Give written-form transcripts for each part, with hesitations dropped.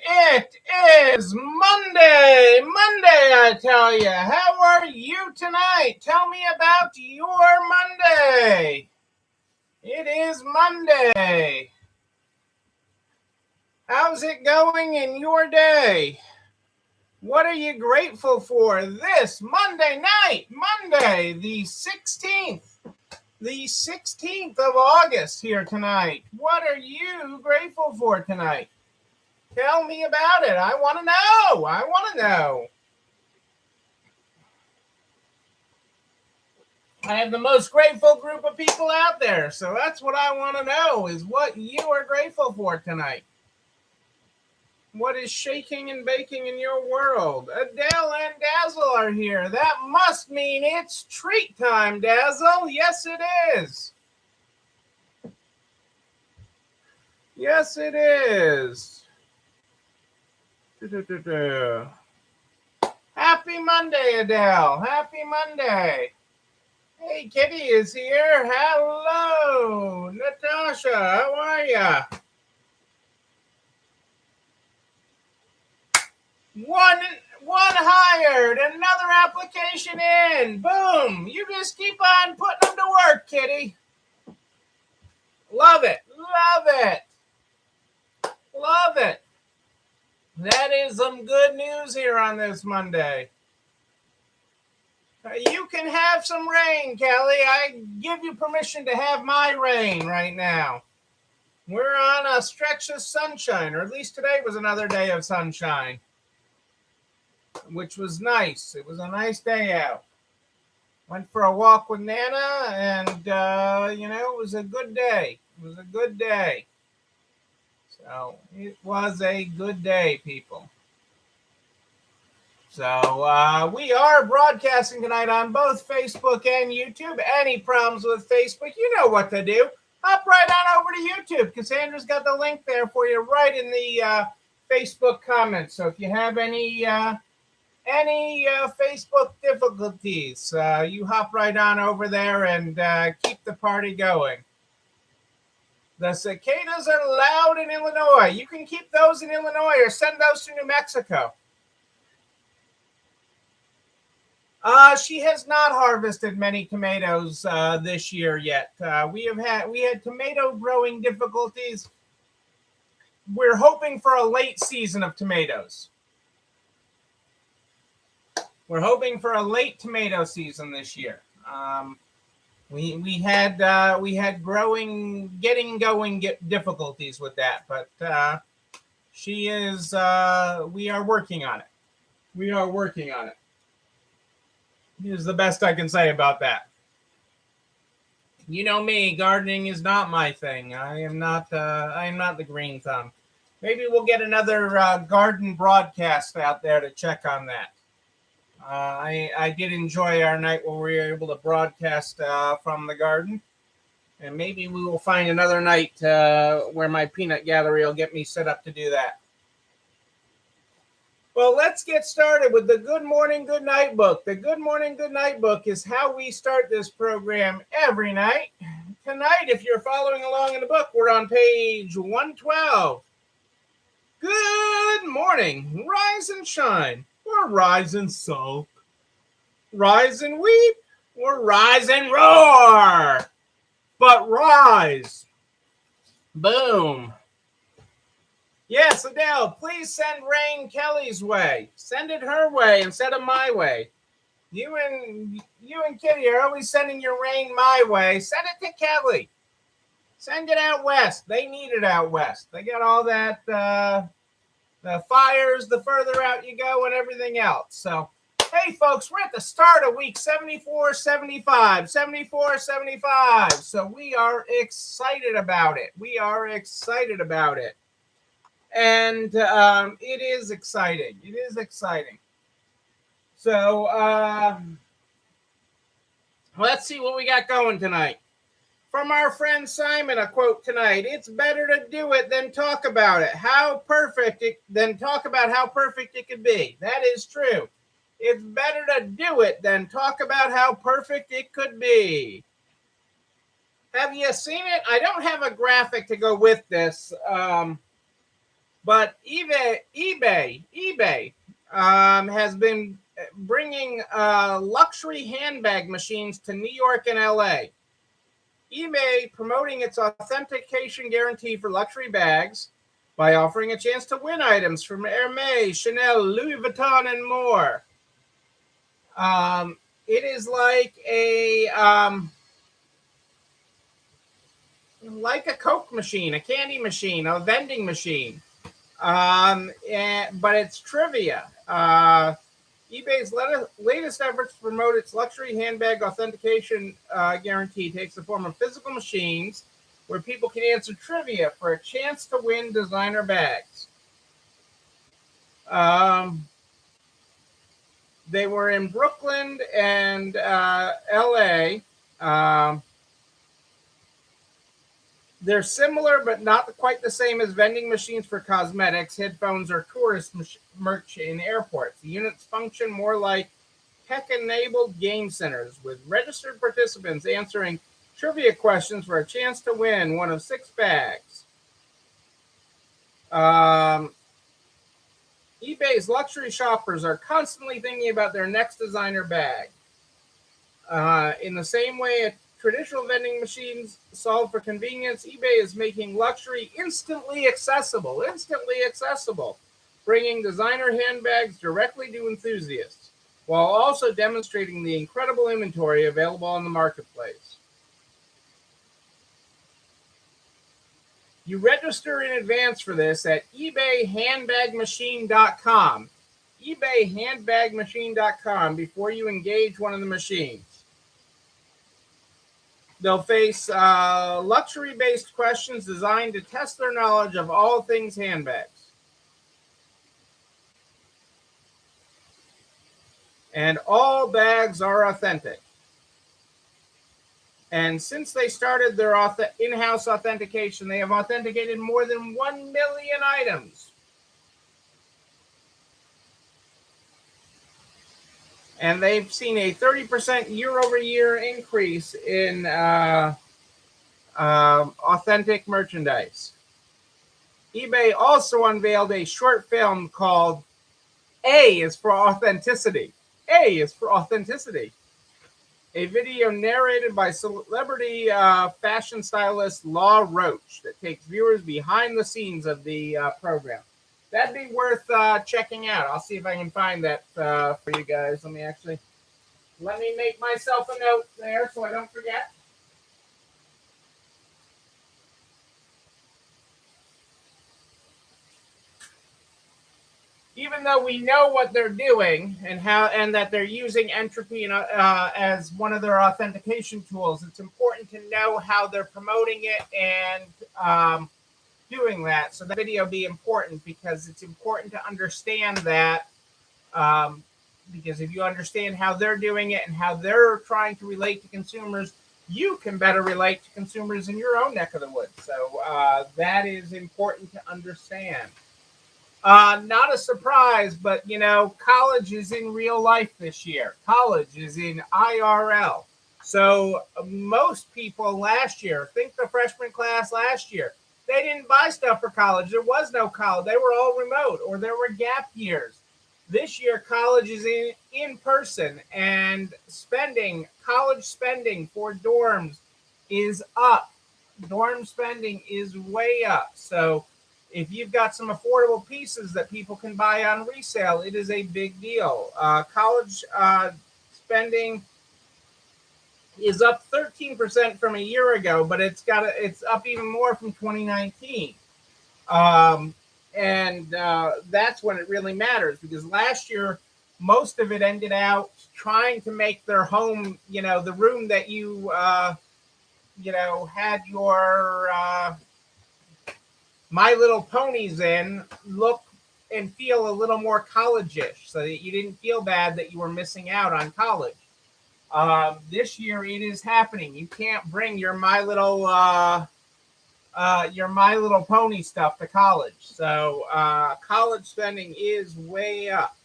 It is Monday. Monday, I tell you. How are you tonight? Tell me about your Monday. It is Monday. How's it going in your day? What are you grateful for this Monday night? Monday, the 16th. The 16th of August here tonight. What are you grateful for tonight? Tell me about it. I want to know. I want to know. I have the most grateful group of people out there. So that's what I want to know is what you are grateful for tonight. What is shaking and baking in your world? Adele and Dazzle are here. That must mean it's treat time, Dazzle. Yes, it is. Yes, it is. Happy Monday, Adele. Happy Monday. Hey, Kitty is here. Hello, Natasha. How are ya? One hired, another application in. Boom! You just keep on putting them to work, Kitty. Love it. Love it. Love it. That is some good news here on this Monday. You can have some rain, Kelly. I give you permission to have my rain right now. We're on a stretch of sunshine, or at least today was another day of sunshine, which was nice. It was a nice day out. Went for a walk with Nana, and, it was a good day. It was a good day. So it was a good day, people. So we are broadcasting tonight on both Facebook and YouTube. Any problems with Facebook, you know what to do. Hop right on over to YouTube. Cassandra's got the link there for you right in the Facebook comments. So if you have any Facebook difficulties, you hop right on over there and keep the party going. The cicadas are loud in Illinois. You can keep those in Illinois or send those to New Mexico. She has not harvested many tomatoes this year yet. We had tomato growing difficulties. We're hoping for a late season of tomatoes. We're hoping for a late tomato season this year. We had getting going difficulties with that, but she is. We are working on it. We are working on it. Is the best I can say about that. You know me, gardening is not my thing. I am not the green thumb. Maybe we'll get another garden broadcast out there to check on that. I did enjoy our night where we were able to broadcast from the garden. And maybe we will find another night where my peanut gallery will get me set up to do that. Well, let's get started with the Good Morning, Good Night book. The Good Morning, Good Night book is how we start this program every night. Tonight, if you're following along in the book, we're on page 112. Good morning. Rise and shine, or rise and sulk. Rise and weep, or rise and roar. But rise. Boom. Yes, Adele, please send rain Kelly's way. Send it her way instead of my way. You and Kitty are always sending your rain my way. Send it to Kelly. Send it out west. They need it out west. They got all that, the fires, the further out you go and everything else. So, hey, folks, we're at the start of week 74-75. 74-75. So we are excited about it. We are excited about it. And it is exciting. It is exciting. So let's see what we got going tonight. From our friend Simon, a quote tonight. It's better to do it than talk about it. Than talk about how perfect it could be. That is true. It's better to do it than talk about how perfect it could be. Have you seen it? I don't have a graphic to go with this. But eBay has been bringing luxury handbag machines to New York and LA. eBay promoting its authentication guarantee for luxury bags by offering a chance to win items from Hermès, Chanel, Louis Vuitton, and more. It is like a Coke machine, a candy machine, a vending machine. But it's trivia. eBay's latest efforts to promote its luxury handbag authentication guarantee takes the form of physical machines where people can answer trivia for a chance to win designer bags. They were in Brooklyn and LA. They're similar, but not quite the same as vending machines for cosmetics, headphones, or tourist merch in airports. The units function more like tech-enabled game centers, with registered participants answering trivia questions for a chance to win one of 6 bags. eBay's luxury shoppers are constantly thinking about their next designer bag. In the same way traditional vending machines solve for convenience, eBay is making luxury instantly accessible, bringing designer handbags directly to enthusiasts, while also demonstrating the incredible inventory available on the marketplace. You register in advance for this at ebayhandbagmachine.com. ebayhandbagmachine.com before you engage one of the machines. They'll face luxury-based questions designed to test their knowledge of all things handbags. And all bags are authentic. And since they started their in-house authentication, they have authenticated more than 1 million items. And they've seen a 30% year-over-year increase in authentic merchandise. eBay also unveiled a short film called A is for Authenticity. A is for Authenticity. A video narrated by celebrity fashion stylist Law Roach that takes viewers behind the scenes of the program. That'd be worth checking out. I'll see if I can find that for you guys. Let me make myself a note there so I don't forget. Even though we know what they're doing and that they're using entropy as one of their authentication tools, it's important to know how they're promoting it and doing that. So that video be important because it's important to understand that. Because if you understand how they're doing it and how they're trying to relate to consumers, you can better relate to consumers in your own neck of the woods. So that is important to understand. Not a surprise, but college is in real life this year. College is in IRL. So most people last year, think the freshman class last year, they didn't buy stuff for college. There was no college. They were all remote or there were gap years. This year, college is in person, and college spending for dorms is up. Dorm spending is way up. So if you've got some affordable pieces that people can buy on resale, it is a big deal. College spending is up 13% from a year ago, but it's up even more from 2019. And that's when it really matters, because last year, most of it ended out trying to make their home, the room that you, had your My Little Ponies in, look and feel a little more college-ish, so that you didn't feel bad that you were missing out on college. This year, it is happening. You can't bring your My Little Pony stuff to college. So college spending is way up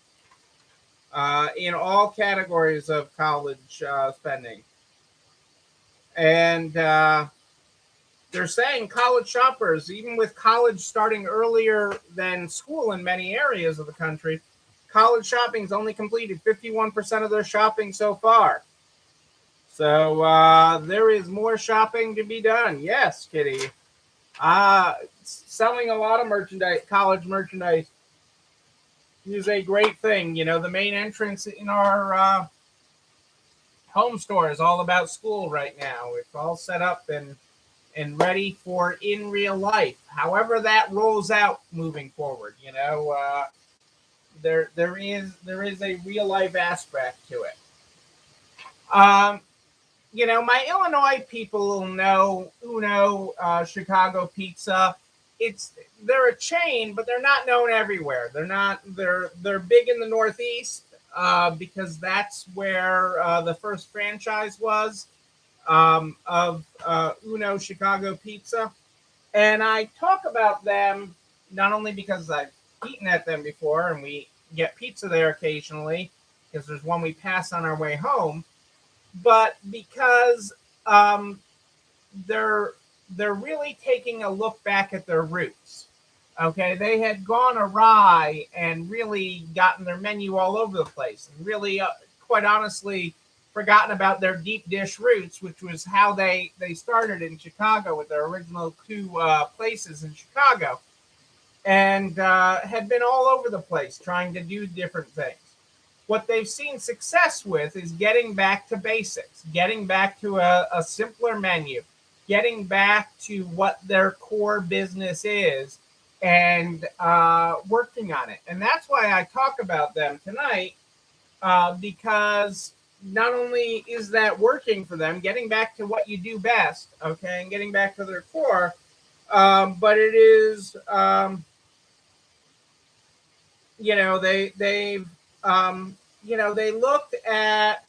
in all categories of college spending. And They're saying college shoppers, even with college starting earlier than school in many areas of the country, college shopping's only completed 51% of their shopping so far. So there is more shopping to be done. Yes, Kitty. Selling a lot of merchandise, college merchandise, is a great thing. You know, the main entrance in our home store is all about school right now. It's all set up and ready for in real life. However, that rolls out moving forward. You know, there is a real life aspect to it. Um, you know, my Illinois people will know Uno Chicago Pizza. It's they're a chain, but they're not known everywhere. They're big in the Northeast because that's where the first franchise was of Uno Chicago Pizza. And I talk about them not only because I've eaten at them before and we get pizza there occasionally, because there's one we pass on our way home, but because um, they're they're really taking a look back at their roots. Okay, they had gone awry and really gotten their menu all over the place, and really, quite honestly, forgotten about their deep dish roots, which was how they started in Chicago with their original two places in Chicago, and had been all over the place trying to do different things. What they've seen success with is getting back to basics, getting back to a simpler menu, getting back to what their core business is, and working on it. And that's why I talk about them tonight, because not only is that working for them, getting back to what you do best, okay, and getting back to their core, but it is, you know, they've they looked at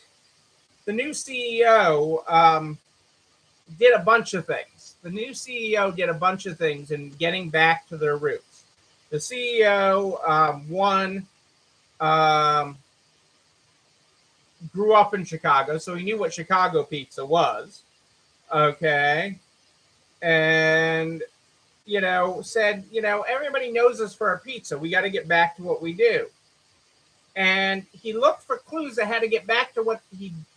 the new CEO did a bunch of things. The new CEO did a bunch of things in getting back to their roots. The CEO um, grew up in Chicago, so he knew what Chicago pizza was. Okay, and said, everybody knows us for our pizza. We got to get back to what we do. And he looked for clues to how to get back to what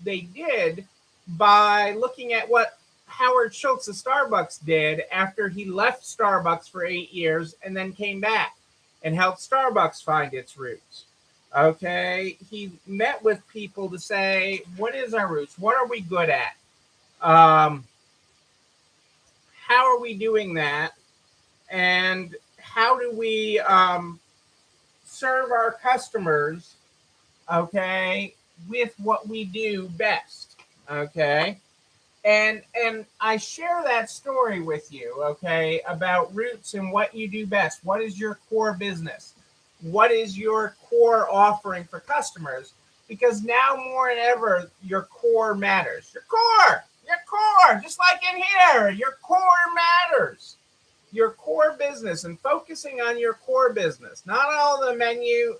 they did by looking at what Howard Schultz of Starbucks did after he left Starbucks for 8 years and then came back and helped Starbucks find its roots. Okay, he met with people to say, what is our roots? What are we good at? Um, how are we doing that? And how do we serve our customers, okay, with what we do best, okay? And I share that story with you, okay, about roots and what you do best. What is your core business? What is your core offering for customers? Because now more than ever, your core matters. Your core, just like in here, your core matters. Your core business, and focusing on your core business, not all the menu,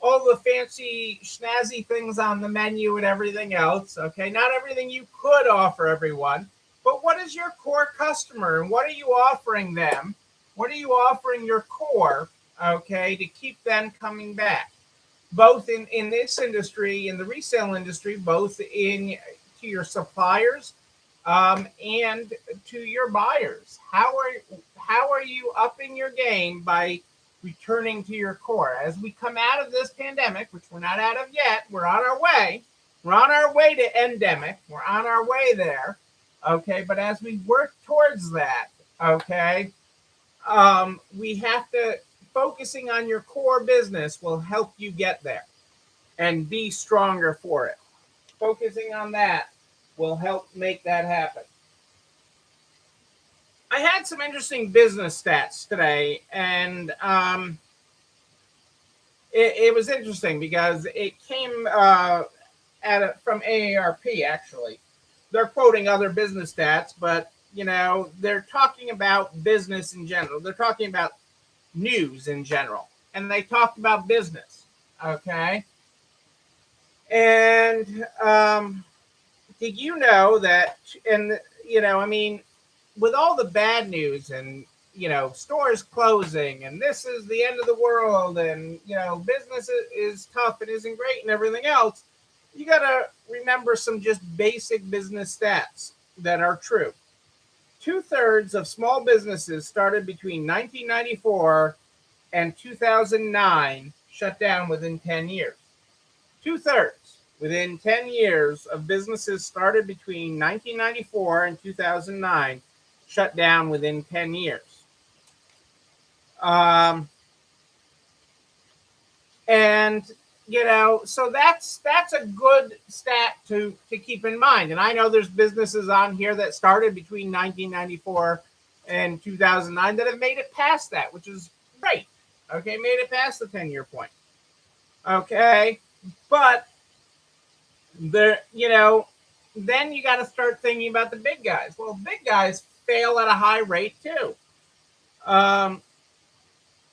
all the fancy snazzy things on the menu and everything else. Okay, not everything you could offer everyone, but what is your core customer and what are you offering them? What are you offering your core, okay, to keep them coming back? Both in this industry, in the resale industry, both in to your suppliers and to your buyers. How are you upping your game by returning to your core as we come out of this pandemic, which we're not out of yet? We're on our way. We're on our way to endemic. We're on our way there. Okay, but as we work towards that, okay, we have to focusing on your core business will help you get there and be stronger for it. Focusing on that will help make that happen. I had some interesting business stats today, and it was interesting because it came from AARP. Actually, they're quoting other business stats, but they're talking about business in general. They're talking about news in general, and they talked about business. Okay, and did you know that? And I mean, with all the bad news and stores closing and this is the end of the world and business is tough and isn't great and everything else, you got to remember some just basic business stats that are true. 2/3 of small businesses started between 1994 and 2009 shut down within 10 years. 2/3 within 10 years of businesses started between 1994 and 2009 shut down within 10 years. And so that's a good stat to keep in mind. And I know there's businesses on here that started between 1994 and 2009 that have made it past that, which is great. Okay, made it past the 10-year point. Okay, but then you got to start thinking about the big guys. Well, big guys fail at a high rate too.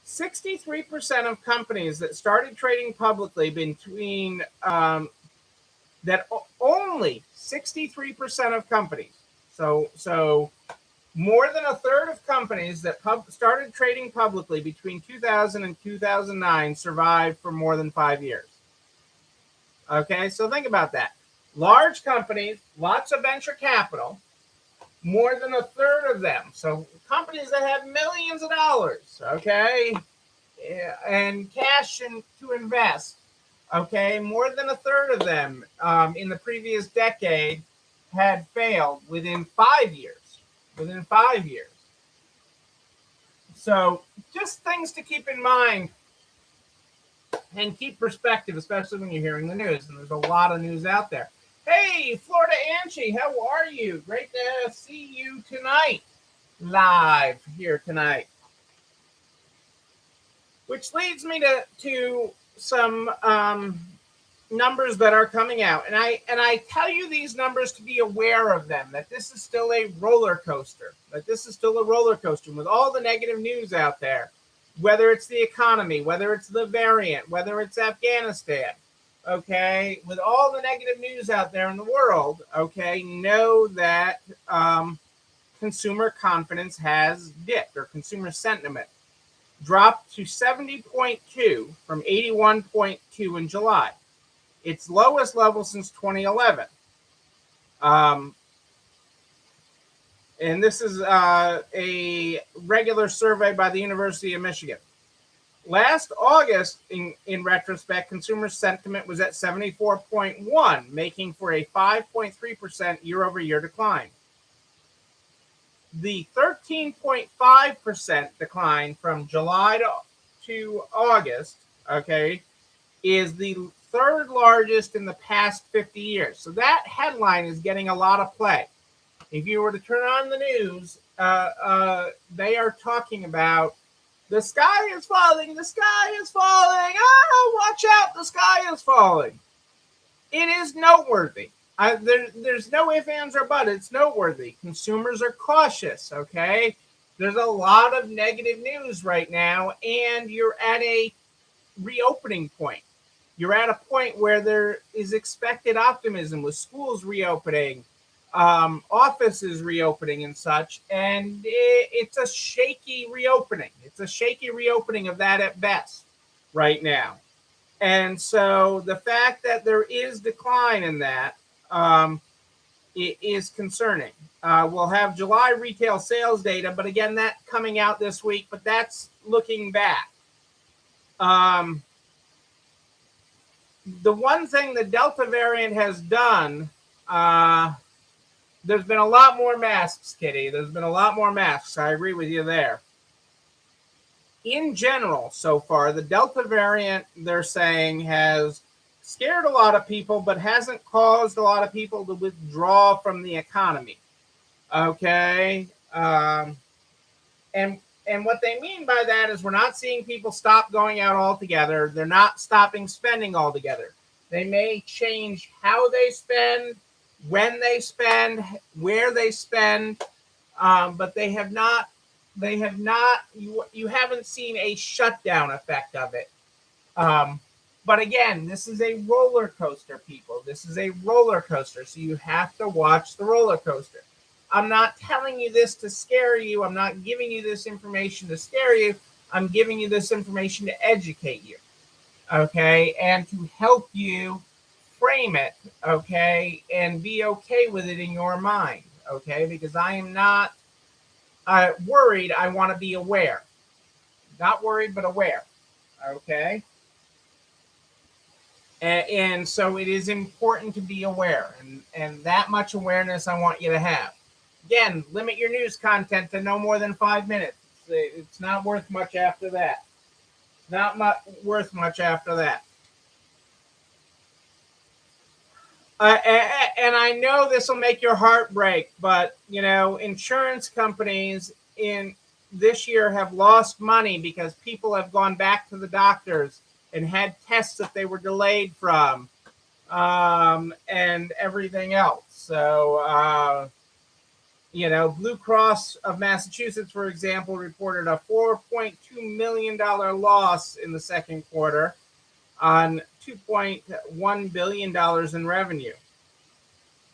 63% of companies that started trading publicly between only 63% of companies. So more than a third of companies that started trading publicly between 2000 and 2009 survived for more than 5 years. Okay, so think about that. Large companies, lots of venture capital, more than a third of them. So companies that have millions of dollars, okay, and cash to invest, okay, more than a third of them in the previous decade had failed within 5 years. Within 5 years. So just things to keep in mind and keep perspective, especially when you're hearing the news. And there's a lot of news out there. Hey, Florida Angie, how are you? Great to see you tonight, live here tonight. Which leads me to some numbers that are coming out. And I tell you these numbers to be aware of them, that this is still a roller coaster. With all the negative news out there, whether it's the economy, whether it's the variant, whether it's Afghanistan. Okay, with all the negative news out there in the world, okay, know that consumer confidence has dipped, or consumer sentiment dropped to 70.2 from 81.2 in July. Its lowest level since 2011. And this is a regular survey by the University of Michigan. Last August, in retrospect, consumer sentiment was at 74.1, making for a 5.3% year-over-year decline. The 13.5% decline from July to August, okay, is the third largest in the past 50 years. So that headline is getting a lot of play. If you were to turn on the news, they are talking about the sky is falling, the sky is falling. Oh, watch out, the sky is falling. It is noteworthy. There's no ifs, ands, or buts. It's noteworthy. Consumers are cautious, okay? There's a lot of negative news right now, and you're at a reopening point. You're at a point where there is expected optimism with schools reopening, offices reopening and such, and it's a shaky reopening. It's a shaky reopening of that at best right now. And so the fact that there is decline in that it is concerning. We'll have July retail sales data, but again, that coming out this week, but that's looking back. The one thing the Delta variant has done, there's been a lot more masks, Kitty. There's been a lot more masks. I agree with you there. In general, so far, the Delta variant, they're saying, has scared a lot of people, but hasn't caused a lot of people to withdraw from the economy. Okay? And what they mean by that is we're not seeing people stop going out altogether. They're not stopping spending altogether. They may change how they spend, when they spend, where they spend, but they have not. You haven't seen a shutdown effect of it. But again, this is a roller coaster, people. This is a roller coaster, so you have to watch the roller coaster. I'm not telling you this to scare you. I'm not giving you this information to scare you. I'm giving you this information to educate you, okay, and to help you frame it, okay, and be okay with it in your mind, okay, because I am not worried. I want to be aware, not worried, but aware, okay. And so it is important to be aware, and that much awareness I want you to have. Again, limit your news content to no more than 5 minutes. It's not worth much after that. Not much worth much after that. And I know this will make your heart break, but you know, insurance companies in this year have lost money because people have gone back to the doctors and had tests that they were delayed from, and everything else. So, you know, Blue Cross of Massachusetts, for example, reported a $4.2 million loss in the second quarter on $2.1 billion in revenue.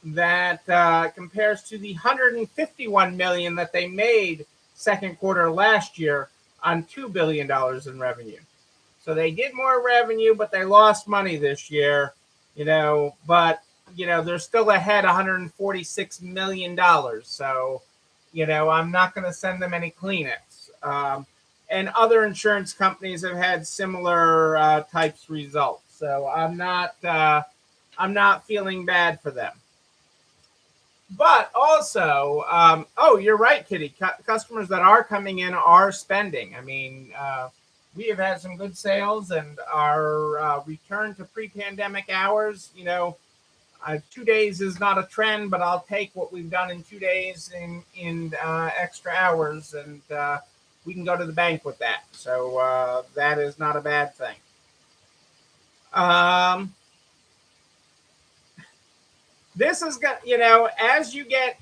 That compares to the $151 million that they made second quarter last year on $2 billion in revenue. So they did more revenue, but they lost money this year, you know, but, you know, they're still ahead $146 million. So, you know, I'm not going to send them any Kleenex. And other insurance companies have had similar types results. So I'm not feeling bad for them. But also, oh, you're right, Kitty. Customers that are coming in are spending. I mean, we have had some good sales, and our return to pre-pandemic hours. You know, 2 days is not a trend, but I'll take what we've done in 2 days in extra hours, and we can go to the bank with that. So that is not a bad thing. This is got, you know, as you get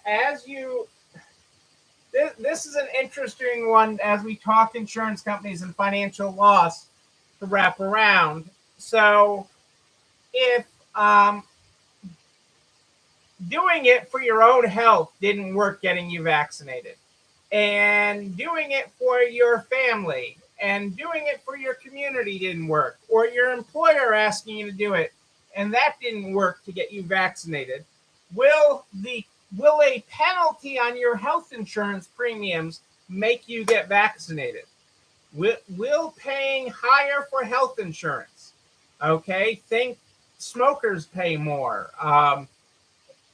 as you this is an interesting one as we talk insurance companies and financial loss to wrap around. So if doing it for your own health didn't work getting you vaccinated, and doing it for your family and doing it for your community didn't work, or your employer asking you to do it and that didn't work to get you vaccinated, will a penalty on your health insurance premiums make you get vaccinated? Will paying higher for health insurance, okay, think smokers pay more,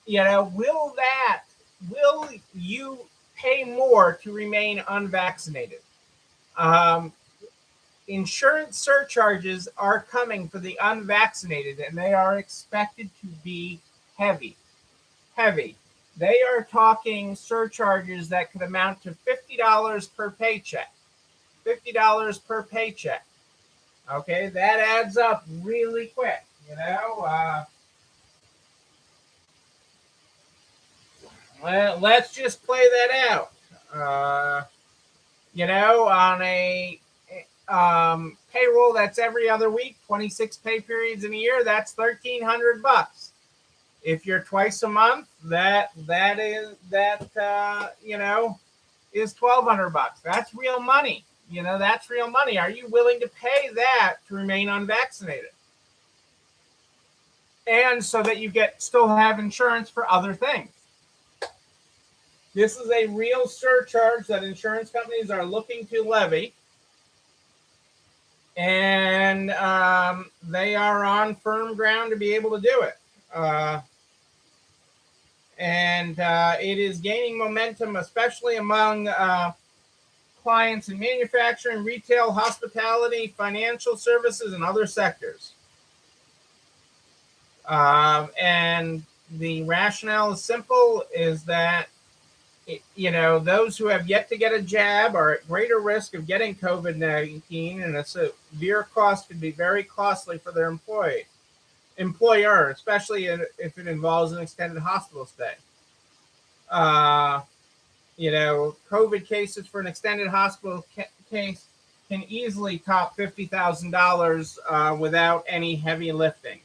you know, will you pay more to remain unvaccinated? Um, Insurance surcharges are coming for the unvaccinated, and they are expected to be heavy. Heavy. They are talking surcharges that could amount to $50 per paycheck. $50 per paycheck. Okay, that adds up really quick, you know. Let's just play that out. You know, on a payroll that's every other week, 26 pay periods in a year, that's $1,300. If you're twice a month, that you know, is $1,200. That's real money. You know, that's real money. Are you willing to pay that to remain unvaccinated? And so that you still have insurance for other things. This is a real surcharge that insurance companies are looking to levy, and they are on firm ground to be able to do it. And it is gaining momentum, especially among clients in manufacturing, retail, hospitality, financial services, and other sectors. And the rationale is simple: is that, you know, those who have yet to get a jab are at greater risk of getting COVID-19, and a severe cost could be very costly for their employer, especially if it involves an extended hospital stay. You know, COVID cases for an extended hospital case can easily top $50,000 without any heavy lifting.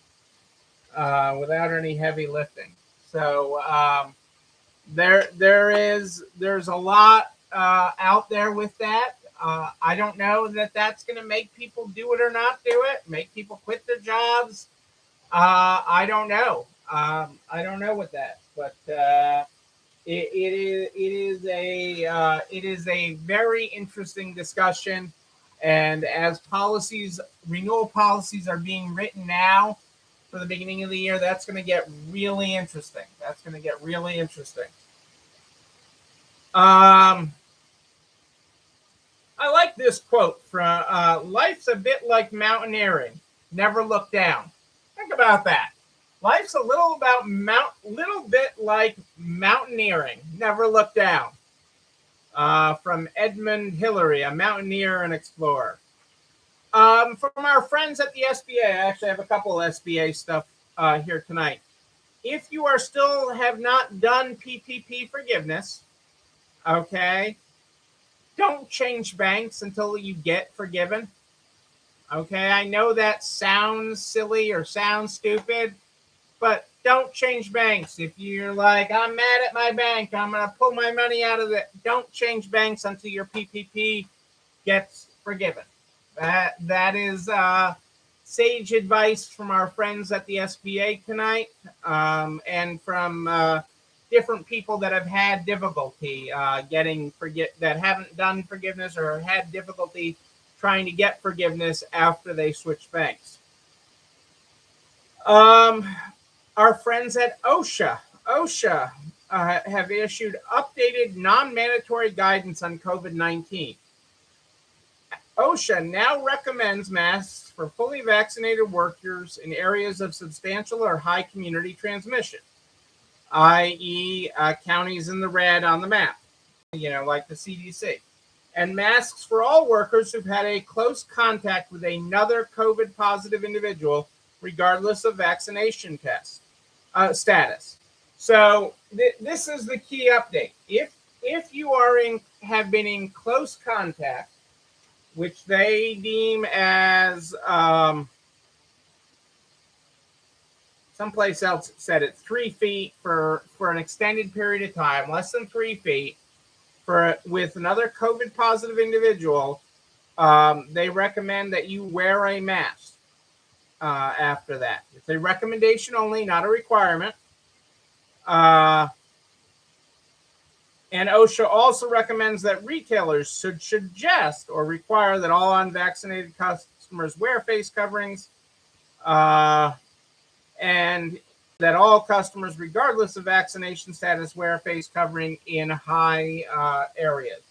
So, There's a lot out there with that. I don't know that that's going to make people do it or not do it. Make people quit their jobs. I don't know. I don't know with that, but it is a very interesting discussion. And as policies, renewal policies are being written now for the beginning of the year, that's going to get really interesting. That's going to get really interesting. I like this quote from Life's a bit like mountaineering. Never look down. Think about that. Life's a little bit like mountaineering. Never look down. From Edmund Hillary, a mountaineer and explorer. From our friends at the SBA, I actually have a couple of SBA stuff here tonight. If you are still have not done PPP forgiveness, okay, don't change banks until you get forgiven. Okay, I know that sounds silly or sounds stupid, but don't change banks. If you're like, I'm mad at my bank, I'm going to pull my money out of it. Don't change banks until your PPP gets forgiven. That is sage advice from our friends at the SBA tonight, and from different people that have had difficulty that haven't done forgiveness or had difficulty trying to get forgiveness after they switch banks. Our friends at OSHA have issued updated non-mandatory guidance on COVID-19. OSHA now recommends masks for fully vaccinated workers in areas of substantial or high community transmission, i.e., counties in the red on the map, like the CDC, and masks for all workers who've had a close contact with another COVID positive individual, regardless of vaccination status. So this is the key update. If you have been in close contact, which they deem as someplace else said it 3 feet for an extended period of time, less than 3 feet, with another COVID positive individual, they recommend that you wear a mask after that. It's a recommendation only, not a requirement. And OSHA also recommends that retailers should suggest or require that all unvaccinated customers wear face coverings, and that all customers, regardless of vaccination status, wear a face covering in high areas.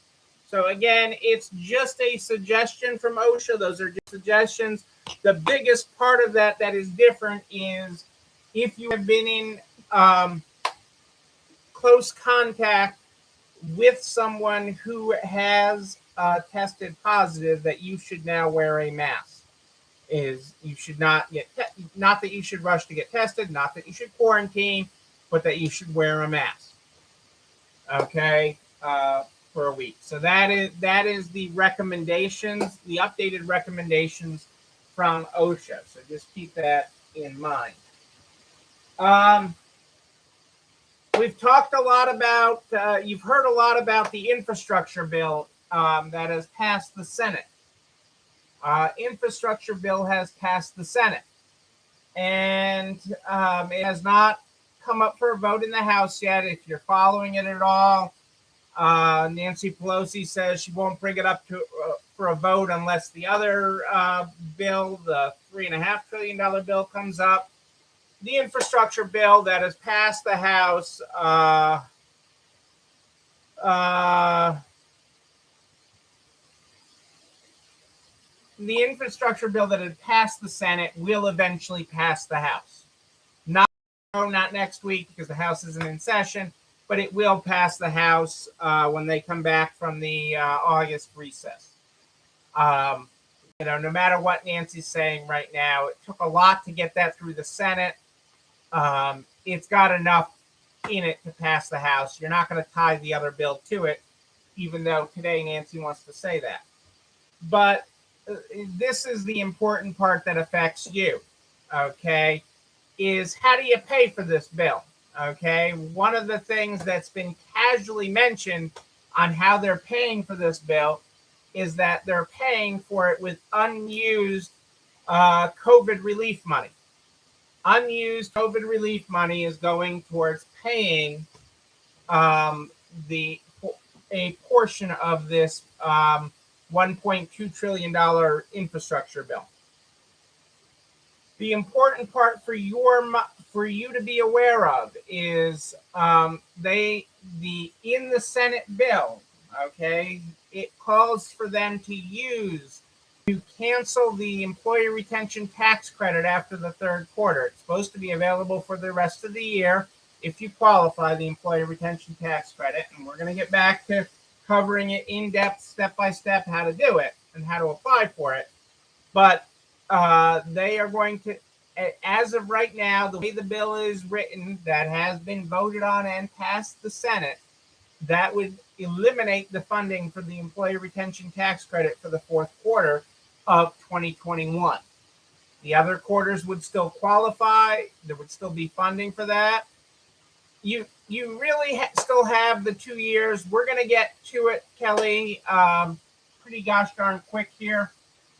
So again, it's just a suggestion from OSHA. Those are just suggestions. The biggest part of that is different is if you have been in close contact with someone who has tested positive, that you should now wear a mask. You should not not that you should rush to get tested, not that you should quarantine, but that you should wear a mask. Okay, for a week. So that is the recommendations, the updated recommendations from OSHA. So just keep that in mind. We've talked a lot about, you've heard a lot about the infrastructure bill that has passed the Senate. Infrastructure bill has passed the Senate, and it has not come up for a vote in the House yet. If you're following it at all, Nancy Pelosi says she won't bring it up for a vote unless the other bill, the $3.5 trillion bill, comes up. The infrastructure bill that has passed the House, the infrastructure bill that had passed the Senate will eventually pass the House. Not next week because the House isn't in session, but it will pass the House when they come back from the August recess. No matter what Nancy's saying right now, it took a lot to get that through the Senate. It's got enough in it to pass the House. You're not going to tie the other bill to it, even though today Nancy wants to say that. But this is the important part that affects you, okay, is how do you pay for this bill? Okay, one of the things that's been casually mentioned on how they're paying for this bill is that they're paying for it with unused COVID relief money. Unused COVID relief money is going towards paying um, the a portion of this $1.2 trillion infrastructure bill. The important part for you to be aware of is in the Senate bill, okay, it calls for them to cancel the employee retention tax credit after the third quarter. It's supposed to be available for the rest of the year if you qualify the employee retention tax credit, and we're going to get back to covering it in depth, step by step, how to do it and how to apply for it. But they are going to, as of right now, the way the bill is written, that has been voted on and passed the Senate, that would eliminate the funding for the employee retention tax credit for the fourth quarter of 2021. The other quarters would still qualify. There would still be funding for that. You really still have the 2 years. We're going to get to it, Kelly, pretty gosh darn quick here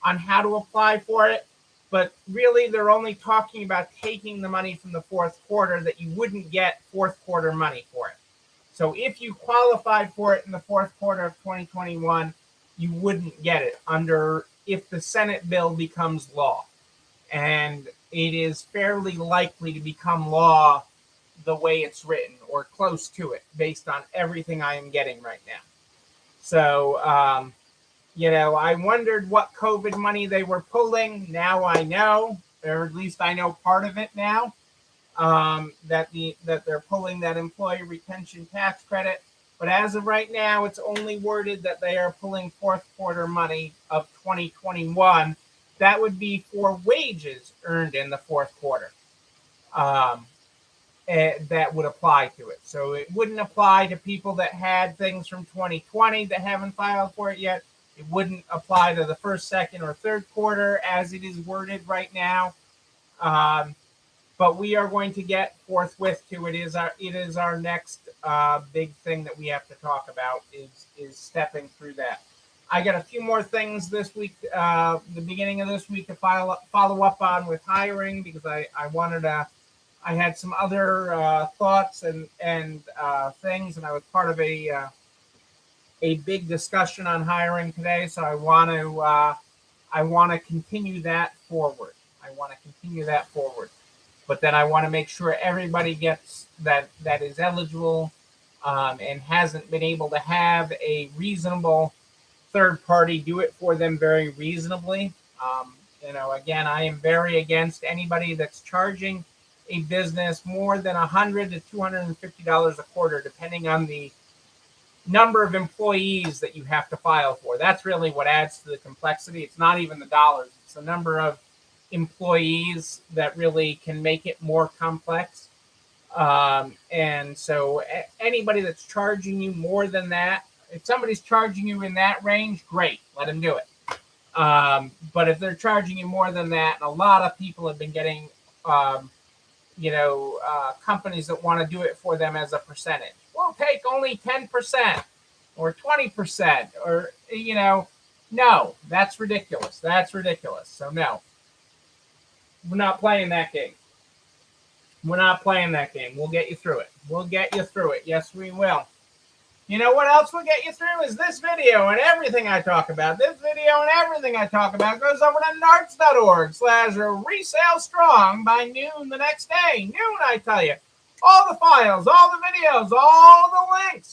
on how to apply for it. But really, they're only talking about taking the money from the fourth quarter that you wouldn't get fourth quarter money for it. So if you qualified for it in the fourth quarter of 2021, you wouldn't get it if the Senate bill becomes law. And it is fairly likely to become law the way it's written or close to it based on everything I am getting right now. So, I wondered what COVID money they were pulling. Now I know, or at least I know part of it now, that they're pulling that employee retention tax credit. But as of right now, it's only worded that they are pulling fourth quarter money of 2021. That would be for wages earned in the fourth quarter. That would apply to it. So it wouldn't apply to people that had things from 2020 that haven't filed for it yet. It wouldn't apply to the first, second, or third quarter as it is worded right now. But we are going to get forthwith to it. It is our next big thing that we have to talk about is stepping through that. I got a few more things this week, the beginning of this week, to follow up on with hiring, because I had some other thoughts and things, and I was part of a big discussion on hiring today. So I want to continue that forward. But then I want to make sure everybody gets that is eligible and hasn't been able to have a reasonable third party do it for them very reasonably. Again, I am very against anybody that's charging a business more than $100 to $250 a quarter, depending on the number of employees that you have to file for. That's really what adds to the complexity. It's not even the dollars. It's the number of employees that really can make it more complex. And so anybody that's charging you more than that, if somebody's charging you in that range, great, let them do it. But if they're charging you more than that, and a lot of people have been getting, companies that want to do it for them as a percentage. We'll take only 10% or 20% or, no, that's ridiculous. So no, we're not playing that game. We'll get you through it. Yes, we will. You know what else will get you through is this video and everything I talk about. This video and everything I talk about goes over to narts.org/resale strong by noon the next day. Noon, I tell you. All the files, all the videos, all the links.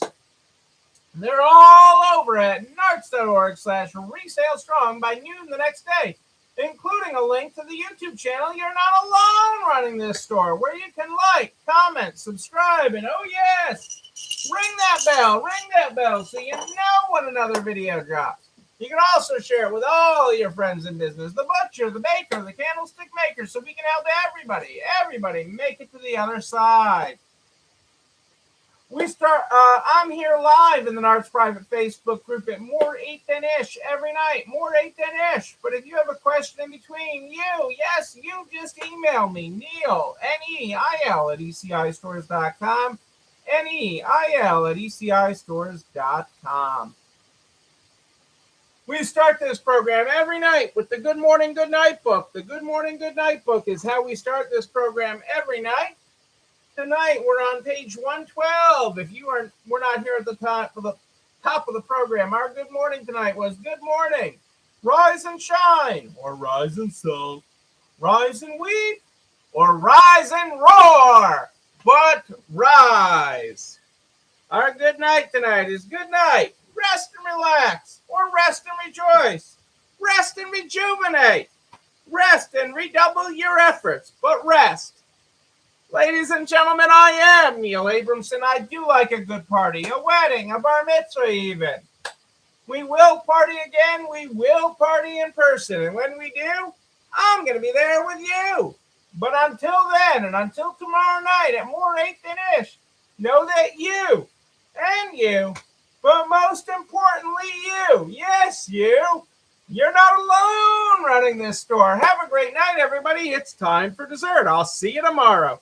They're all over at narts.org/resale strong by noon the next day, including a link to the YouTube channel You're Not Alone Running This Store, where you can like, comment, subscribe, and oh yes, ring that bell so you know when another video drops. You can also share it with all your friends in business, the butcher, the baker, the candlestick maker, so we can help everybody make it to the other side. I'm here live in the Nards Private Facebook group at More 8 Than Ish every night. More 8 Than Ish. But if you have a question in between, you just email me, Neil, Neil at ECIstores.com. Neil at ECIstores.com. We start this program every night with the Good Morning, Good Night book. The Good Morning, Good Night book is how we start this program every night. Tonight we're on page 112. We're not here at the top of the program. Our good morning tonight was good morning. Rise and shine, or rise and soul. Rise and weep, or rise and roar. But rise. Our good night tonight is good night. Rest and relax, or rest and rejoice. Rest and rejuvenate. Rest and redouble your efforts, but rest. Ladies and gentlemen, I am Neil Abramson. I do like a good party, a wedding, a bar mitzvah even. We will party again. We will party in person. And when we do, I'm going to be there with you. But until then, and until tomorrow night at More 8 Than Ish, know that you, but most importantly you, yes you, you're not alone running this store. Have a great night, everybody. It's time for dessert. I'll see you tomorrow.